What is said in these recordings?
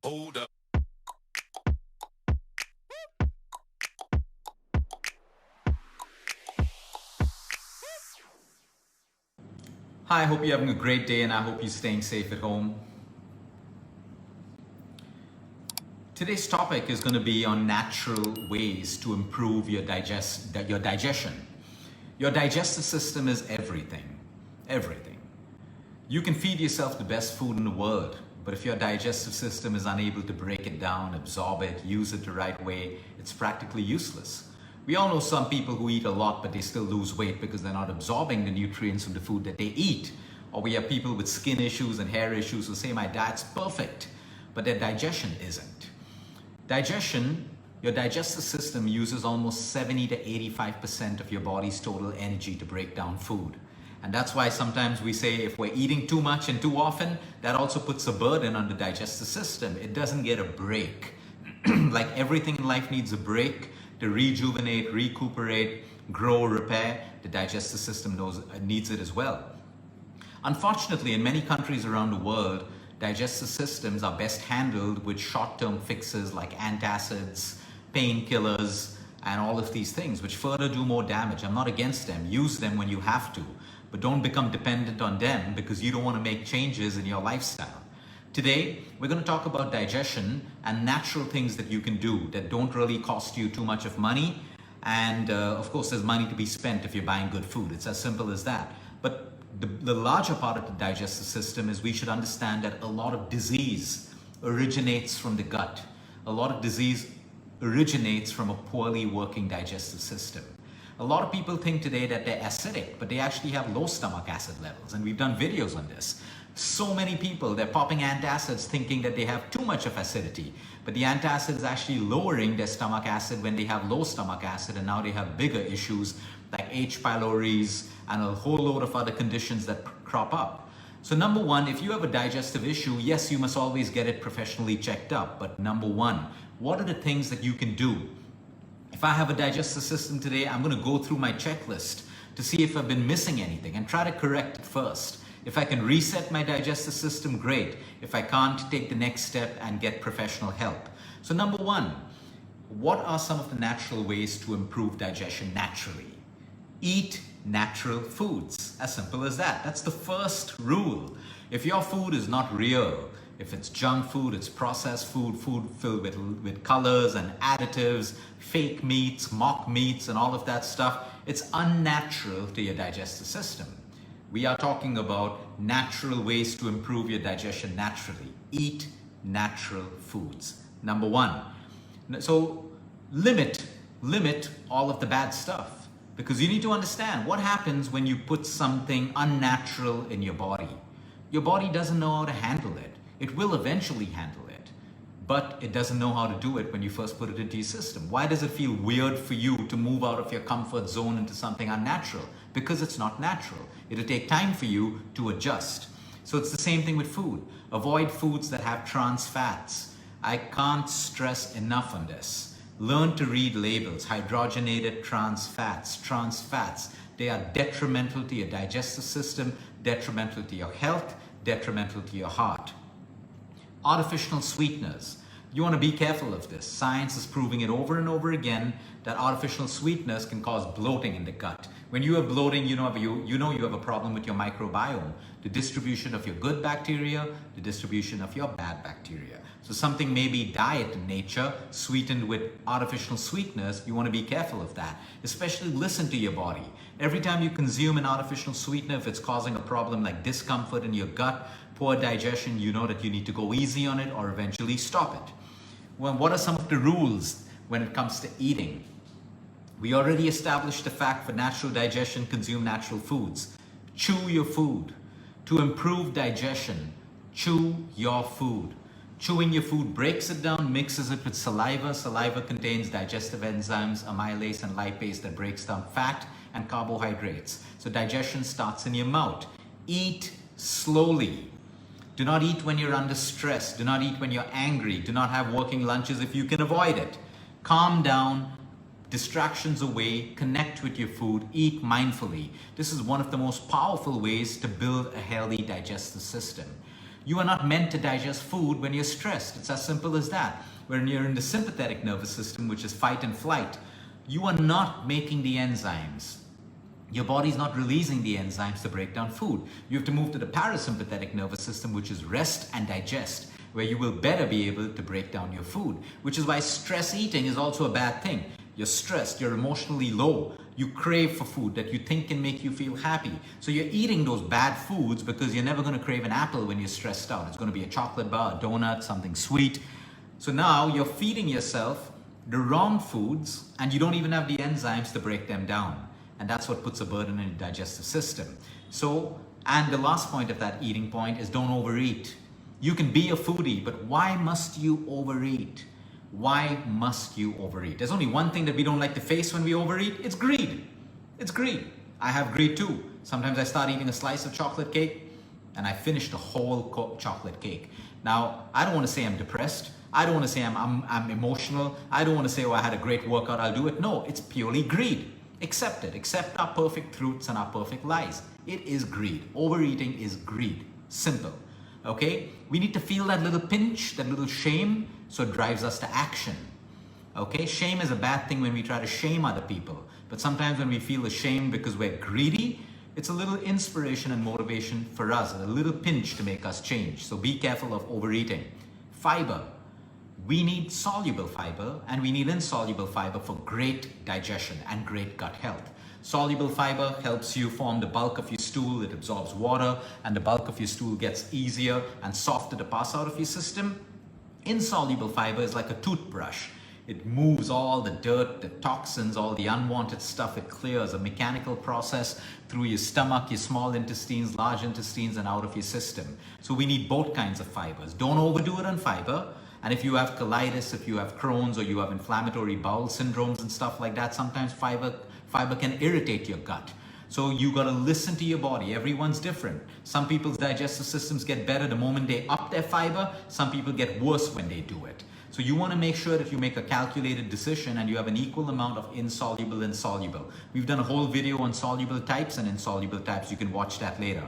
Hold up. Hi, I hope you're having a great day and I hope you're staying safe at home. Today's topic is going to be on natural ways to improve your digestion. Your digestive system is everything. Everything. You can feed yourself the best food in the world, but if your digestive system is unable to break it down, absorb it, use it the right way, it's practically useless. We all know some people who eat a lot, but they still lose weight because they're not absorbing the nutrients from the food that they eat. Or we have people with skin issues and hair issues who say, my diet's perfect, but their digestion isn't. Digestion, your digestive system uses almost 70 to 85% of your body's total energy to break down food. And that's why sometimes we say if we're eating too much and too often, that also puts a burden on the digestive system. It doesn't get a break. Like everything in life needs a break to rejuvenate, recuperate, grow, repair. The digestive system needs it as well. Unfortunately, in many countries around the world, digestive systems are best handled with short-term fixes like antacids, painkillers, and all of these things, which further do more damage. I'm not against them. Use them when you have to, but don't become dependent on them because you don't want to make changes in your lifestyle. Today, we're going to talk about digestion and natural things that you can do that don't really cost you too much of money. And of course, there's money to be spent if you're buying good food. It's as simple as that. But the larger part of the digestive system is we should understand that a lot of disease originates from the gut. A lot of disease originates from a poorly working digestive system. A lot of people think today that they're acidic, but they actually have low stomach acid levels. And we've done videos on this. So many people, they're popping antacids thinking that they have too much of acidity, but the antacid is actually lowering their stomach acid when they have low stomach acid, and now they have bigger issues like H. pylori's and a whole load of other conditions that crop up. So number one, if you have a digestive issue, yes, you must always get it professionally checked up. But number one, what are the things that you can do? If I have a digestive system today, I'm going to go through my checklist to see if I've been missing anything and try to correct it first. If I can reset my digestive system, great. If I can't, take the next step and get professional help. So number one, what are some of the natural ways to improve digestion naturally? Eat natural foods. As simple as that. That's the first rule. If your food is not real, if it's junk food, it's processed food, food filled with colors and additives, fake meats, mock meats, and all of that stuff, it's unnatural to your digestive system. We are talking about natural ways to improve your digestion naturally. Eat natural foods. Number one. So limit all of the bad stuff, because you need to understand what happens when you put something unnatural in your body. Your body doesn't know how to handle it. It will eventually handle it, but it doesn't know how to do it when you first put it into your system. Why does it feel weird for you to move out of your comfort zone into something unnatural? Because it's not natural. It'll take time for you to adjust. So it's the same thing with food. Avoid foods that have trans fats. I can't stress enough on this. Learn to read labels. Hydrogenated trans fats. Trans fats. They are detrimental to your digestive system, detrimental to your health, detrimental to your heart. Artificial sweeteners. You want to be careful of this. Science is proving it over and over again that artificial sweeteners can cause bloating in the gut. When you have bloating, you know you have a problem with your microbiome, the distribution of your good bacteria, the distribution of your bad bacteria. So something may be diet in nature, sweetened with artificial sweeteners. You want to be careful of that. Especially listen to your body. Every time you consume an artificial sweetener, if it's causing a problem like discomfort in your gut, poor digestion, you know that you need to go easy on it or eventually stop it. Well, what are some of the rules when it comes to eating? We already established the fact for natural digestion, consume natural foods. Chew your food. To improve digestion, chew your food. Chewing your food breaks it down, mixes it with saliva. Saliva contains digestive enzymes, amylase and lipase that breaks down fat and carbohydrates. So digestion starts in your mouth. Eat slowly. Do not eat when you're under stress. Do not eat when you're angry. Do not have working lunches if you can avoid it. Calm down. distractions away, connect with your food, eat mindfully. This is one of the most powerful ways to build a healthy digestive system. You are not meant to digest food when you're stressed. It's as simple as that. When you're in the sympathetic nervous system, which is fight and flight, you are not making the enzymes. Your body's not releasing the enzymes to break down food. You have to move to the parasympathetic nervous system, which is rest and digest, where you will better be able to break down your food, which is why stress eating is also a bad thing. You're stressed, you're emotionally low, you crave for food that you think can make you feel happy. So you're eating those bad foods because you're never going to crave an apple when you're stressed out. It's going to be a chocolate bar, a donut, something sweet. So now you're feeding yourself the wrong foods and you don't even have the enzymes to break them down. And that's what puts a burden in your digestive system. So, and the last point of that eating point is don't overeat. You can be a foodie, but why must you overeat? Why must you overeat? There's only one thing that we don't like to face when we overeat. It's greed. It's greed. I have greed too. Sometimes I start eating a slice of chocolate cake and I finish the whole chocolate cake. Now, I don't want to say I'm depressed. I don't want to say I'm emotional. I don't want to say, oh, I had a great workout, I'll do it. No, it's purely greed. Accept it. Accept our perfect truths and our perfect lies. It is greed. Overeating is greed. Simple. Okay? We need to feel that little pinch, that little shame, so it drives us to action. Okay? Shame is a bad thing when we try to shame other people. But sometimes when we feel ashamed because we're greedy, it's a little inspiration and motivation for us, a little pinch to make us change. So be careful of overeating. Fiber. We need soluble fiber and we need insoluble fiber for great digestion and great gut health. Soluble fiber helps you form the bulk of your stool. It absorbs water and the bulk of your stool gets easier and softer to pass out of your system. Insoluble fiber is like a toothbrush. It moves all the dirt, the toxins, all the unwanted stuff. It clears a mechanical process through your stomach, your small intestines, large intestines, and out of your system. So we need both kinds of fibers. Don't overdo it on fiber. And if you have colitis, if you have Crohn's, or you have inflammatory bowel syndromes and stuff like that, sometimes fiber can irritate your gut. So you got to listen to your body. Everyone's different. Some people's digestive systems get better the moment they up their fiber. Some people get worse when they do it. So you want to make sure that you make a calculated decision and you have an equal amount of insoluble and soluble. We've done a whole video on soluble types and insoluble types. You can watch that later.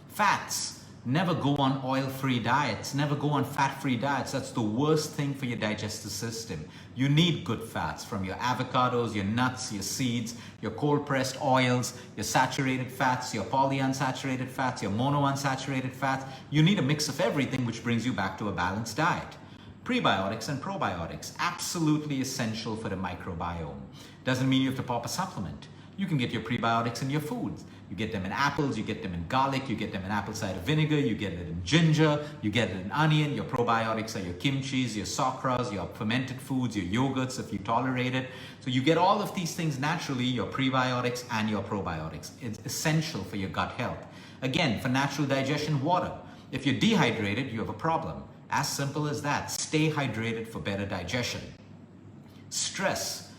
Fats. Never go on oil-free diets. Never go on fat-free diets. That's the worst thing for your digestive system. You need good fats from your avocados, your nuts, your seeds, your cold-pressed oils, your saturated fats, your polyunsaturated fats, your monounsaturated fats. You need a mix of everything, which brings you back to a balanced diet. Prebiotics and probiotics, absolutely essential for the microbiome. Doesn't mean you have to pop a supplement. You can get your prebiotics in your foods. You get them in apples, you get them in garlic, you get them in apple cider vinegar, you get it in ginger, you get it in onion. Your probiotics are your kimchis, your sakras, your fermented foods, your yogurts if you tolerate it. So you get all of these things naturally, your prebiotics and your probiotics. It's essential for your gut health. Again, for natural digestion, water. If you're dehydrated, you have a problem. As simple as that. Stay hydrated for better digestion. Stress.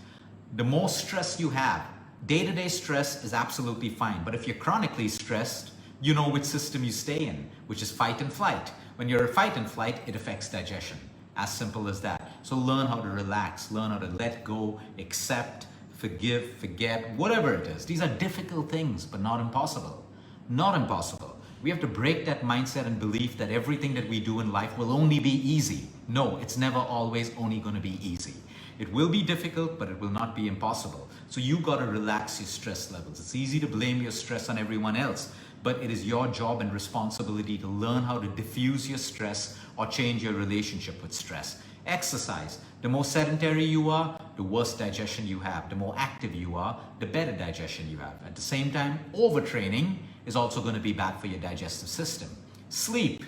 The more stress you have, day-to-day stress is absolutely fine. But if you're chronically stressed, you know which system you stay in, which is fight and flight. When you're in fight and flight, it affects digestion. As simple as that. So learn how to relax, learn how to let go, accept, forgive, forget, whatever it is. These are difficult things, but not impossible. Not impossible. We have to break that mindset and belief that everything that we do in life will only be easy. No, it's never always only going to be easy. It will be difficult, but it will not be impossible. So you got to relax your stress levels. It's easy to blame your stress on everyone else, but it is your job and responsibility to learn how to diffuse your stress or change your relationship with stress. Exercise. The more sedentary you are, the worse digestion you have. The more active you are, the better digestion you have. At the same time, overtraining is also going to be bad for your digestive system. Sleep.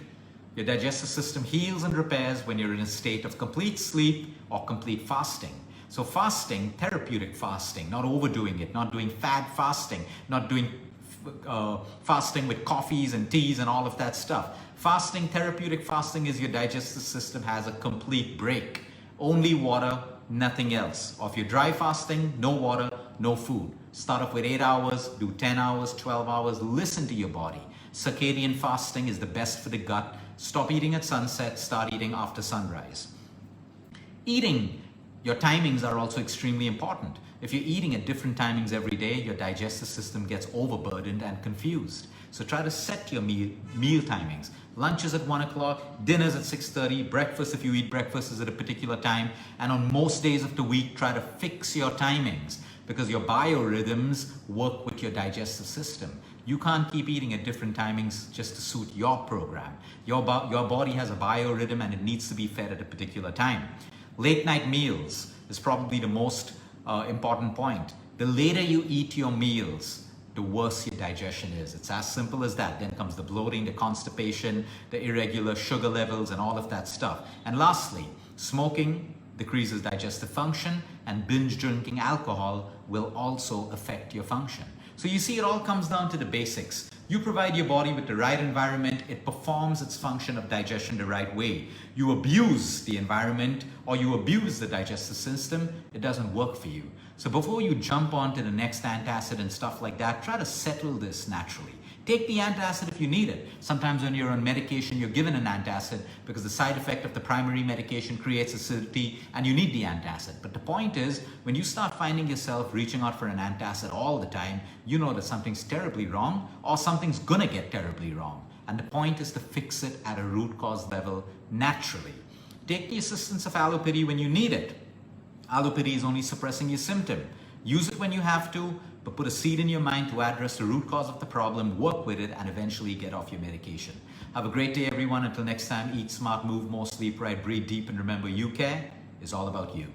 Your digestive system heals and repairs when you're in a state of complete sleep or complete fasting. So fasting, therapeutic fasting, not overdoing it, not doing fad fasting, not doing fasting with coffees and teas and all of that stuff. Fasting, therapeutic fasting is your digestive system has a complete break. Only water, nothing else. Or if you're dry fasting, no water, no food. Start off with 8 hours, do 10 hours, 12 hours, listen to your body. Circadian fasting is the best for the gut. Stop eating at sunset, start eating after sunrise. Eating, your timings are also extremely important. If you're eating at different timings every day, your digestive system gets overburdened and confused. So try to set your meal timings. Lunch is at 1 o'clock, dinner's at 6:30, breakfast, if you eat breakfast, is at a particular time. And on most days of the week, try to fix your timings because your biorhythms work with your digestive system. You can't keep eating at different timings just to suit your program. Your body has a biorhythm and it needs to be fed at a particular time. Late night meals is probably the most important point. The later you eat your meals, the worse your digestion is. It's as simple as that. Then comes the bloating, the constipation, the irregular sugar levels, and all of that stuff. And lastly, smoking decreases digestive function, and binge drinking alcohol will also affect your function. So you see, it all comes down to the basics. You provide your body with the right environment, it performs its function of digestion the right way. You abuse the environment or you abuse the digestive system, it doesn't work for you. So before you jump onto the next antacid and stuff like that, try to settle this naturally. Take the antacid if you need it. Sometimes when you're on medication, you're given an antacid because the side effect of the primary medication creates acidity and you need the antacid. But the point is, when you start finding yourself reaching out for an antacid all the time, you know that something's terribly wrong or something's gonna get terribly wrong. And the point is to fix it at a root cause level naturally. Take the assistance of allopathy when you need it. Allopathy is only suppressing your symptom. Use it when you have to, but put a seed in your mind to address the root cause of the problem, work with it, and eventually get off your medication. Have a great day, everyone. Until next time, eat smart, move more, sleep right, breathe deep, and remember, you care is all about you.